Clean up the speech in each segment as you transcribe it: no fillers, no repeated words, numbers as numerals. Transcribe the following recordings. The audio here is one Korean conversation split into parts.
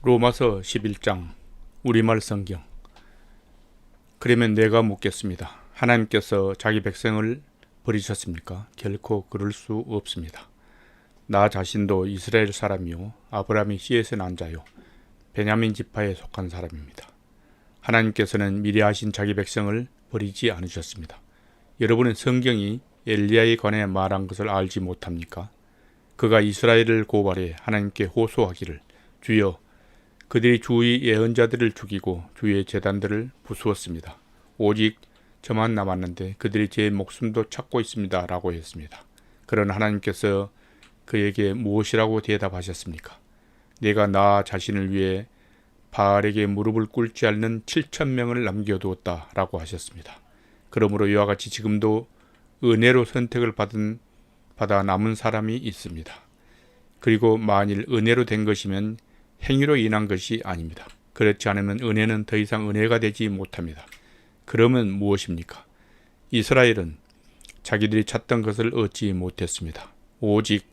로마서 11장 우리말 성경. 그러면 내가 묻겠습니다. 하나님께서 자기 백성을 버리셨습니까? 결코 그럴 수 없습니다. 나 자신도 이스라엘 사람이요 아브라함의 씨에서 난 자요 베냐민 지파에 속한 사람입니다. 하나님께서는 미리 하신 자기 백성을 버리지 않으셨습니다. 여러분은 성경이 엘리야에 관해 말한 것을 알지 못합니까? 그가 이스라엘을 고발해 하나님께 호소하기를, 주여 그들이 주의 예언자들을 죽이고 주의 제단들을 부수었습니다. 오직 저만 남았는데 그들이 제 목숨도 찾고 있습니다. 라고 했습니다. 그러나 하나님께서 그에게 무엇이라고 대답하셨습니까? 내가 나 자신을 위해 바알에게 무릎을 꿇지 않는 7,000명을 남겨두었다 라고 하셨습니다. 그러므로 이와 같이 지금도 은혜로 선택을 받아 남은 사람이 있습니다. 그리고 만일 은혜로 된 것이면 행위로 인한 것이 아닙니다. 그렇지 않으면 은혜는 더 이상 은혜가 되지 못합니다. 그러면 무엇입니까? 이스라엘은 자기들이 찾던 것을 얻지 못했습니다. 오직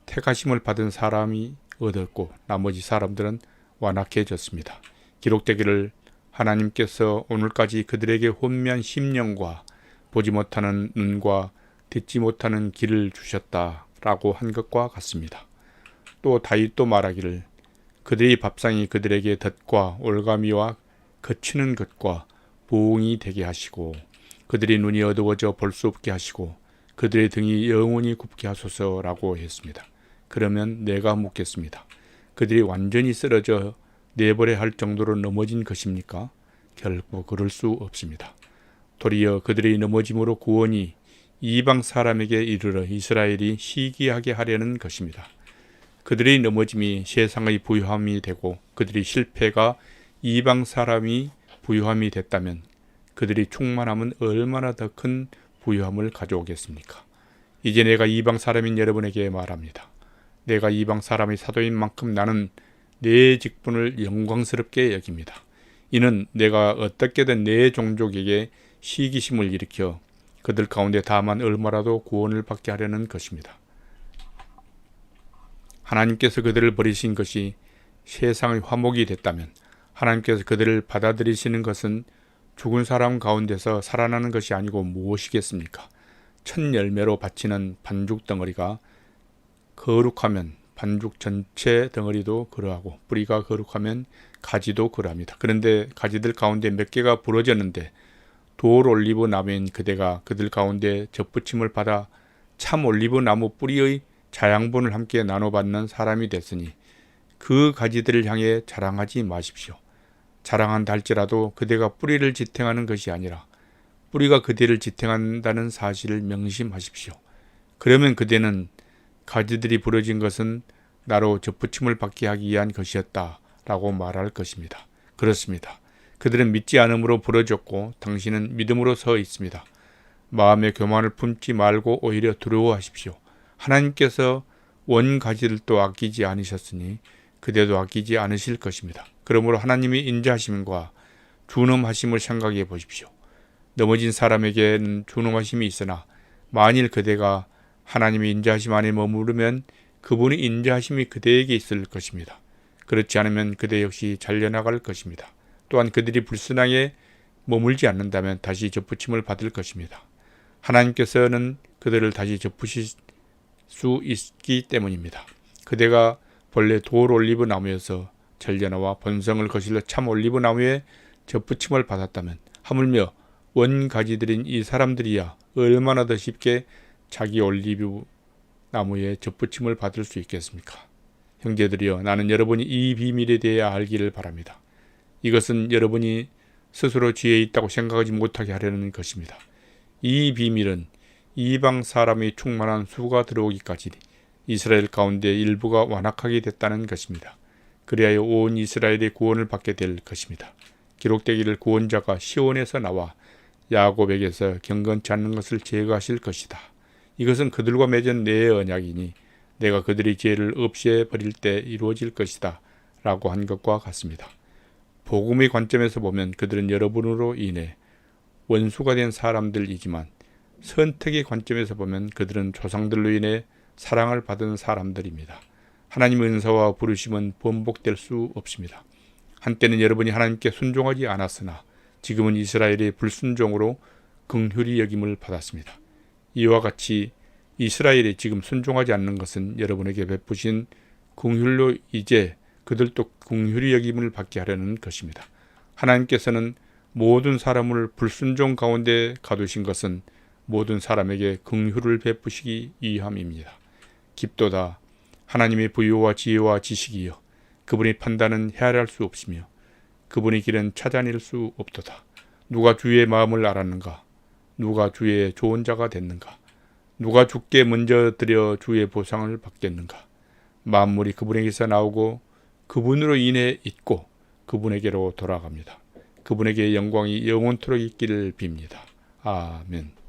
택하심을 받은 사람이 얻었고 나머지 사람들은 완악해졌습니다. 기록되기를 하나님께서 오늘까지 그들에게 혼미한 심령과 보지 못하는 눈과 듣지 못하는 귀를 주셨다라고 한 것과 같습니다. 또 다윗도 말하기를 그들의 밥상이 그들에게 덫과 올가미와 거치는 것과 보응이 되게 하시고 그들의 눈이 어두워져 볼 수 없게 하시고 그들의 등이 영원히 굽게 하소서라고 했습니다. 그러면 내가 묻겠습니다. 그들이 완전히 쓰러져 내버려 할 정도로 넘어진 것입니까? 결코 그럴 수 없습니다. 도리어 그들의 넘어짐으로 구원이 이방 사람에게 이르러 이스라엘이 시기하게 하려는 것입니다. 그들의 넘어짐이 세상의 부유함이 되고 그들의 실패가 이방 사람이 부유함이 됐다면 그들의 충만함은 얼마나 더 큰 부유함을 가져오겠습니까? 이제 내가 이방 사람인 여러분에게 말합니다. 내가 이방 사람의 사도인 만큼 나는 내 직분을 영광스럽게 여깁니다. 이는 내가 어떻게든 내 종족에게 시기심을 일으켜 그들 가운데 다만 얼마라도 구원을 받게 하려는 것입니다. 하나님께서 그들을 버리신 것이 세상의 화목이 됐다면 하나님께서 그들을 받아들이시는 것은 죽은 사람 가운데서 살아나는 것이 아니고 무엇이겠습니까? 첫 열매로 바치는 반죽 덩어리가 거룩하면 반죽 전체 덩어리도 그러하고 뿌리가 거룩하면 가지도 그러합니다. 그런데 가지들 가운데 몇 개가 부러졌는데 돌 올리브 나무인 그대가 그들 가운데 접붙임을 받아 참 올리브 나무 뿌리의 자양분을 함께 나눠받는 사람이 됐으니 그 가지들을 향해 자랑하지 마십시오. 자랑한다 할지라도 그대가 뿌리를 지탱하는 것이 아니라 뿌리가 그대를 지탱한다는 사실을 명심하십시오. 그러면 그대는 가지들이 부러진 것은 나로 접붙임을 받게 하기 위한 것이었다 라고 말할 것입니다. 그렇습니다. 그들은 믿지 않음으로 부러졌고 당신은 믿음으로 서 있습니다. 마음의 교만을 품지 말고 오히려 두려워하십시오. 하나님께서 원 가지들도 아끼지 않으셨으니 그대도 아끼지 않으실 것입니다. 그러므로 하나님의 인자하심과 준엄하심을 생각해 보십시오. 넘어진 사람에게는 준엄하심이 있으나 만일 그대가 하나님의 인자하심 안에 머무르면 그분의 인자하심이 그대에게 있을 것입니다. 그렇지 않으면 그대 역시 잘려나갈 것입니다. 또한 그들이 불순하게 머물지 않는다면 다시 접붙임을 받을 것입니다. 하나님께서는 그들을 다시 접으실 수 있기 때문입니다. 그대가 본래 돌 올리브 나무에서 잘려나와 본성을 거실러 참 올리브 나무에 접붙임을 받았다면 하물며 원 가지들인 이 사람들이야 얼마나 더 쉽게 자기 올리브 나무에 접붙임을 받을 수 있겠습니까? 형제들이여, 나는 여러분이 이 비밀에 대해 알기를 바랍니다. 이것은 여러분이 스스로 지혜 있다고 생각하지 못하게 하려는 것입니다. 이 비밀은 이방 사람의 충만한 수가 들어오기까지 이스라엘 가운데 일부가 완악하게 됐다는 것입니다. 그리하여 온 이스라엘의 구원을 받게 될 것입니다. 기록되기를 구원자가 시온에서 나와 야곱에게서 경건치 않는 것을 제거하실 것이다. 이것은 그들과 맺은 내 언약이니 내가 그들의 죄를 없애버릴 때 이루어질 것이다 라고 한 것과 같습니다. 복음의 관점에서 보면 그들은 여러분으로 인해 원수가 된 사람들이지만 선택의 관점에서 보면 그들은 조상들로 인해 사랑을 받은 사람들입니다. 하나님의 은사와 부르심은 번복될 수 없습니다. 한때는 여러분이 하나님께 순종하지 않았으나 지금은 이스라엘의 불순종으로 긍휼히 여김을 받았습니다. 이와 같이 이스라엘이 지금 순종하지 않는 것은 여러분에게 베푸신 긍휼로 이제 그들도 긍휼히 여김을 받게 하려는 것입니다. 하나님께서는 모든 사람을 불순종 가운데 가두신 것은 모든 사람에게 긍휼을 베푸시기 위함입니다. 깊도다 하나님의 부유와 지혜와 지식이여 그분의 판단은 헤아릴 수 없으며 그분의 길은 찾아낼 수 없도다. 누가 주의 마음을 알았는가? 누가 주의 좋은 자가 됐는가? 누가 주께 먼저 드려 주의 보상을 받겠는가? 만물이 그분에게서 나오고 그분으로 인해 있고 그분에게로 돌아갑니다. 그분에게 영광이 영원토록 있기를 빕니다. 아멘.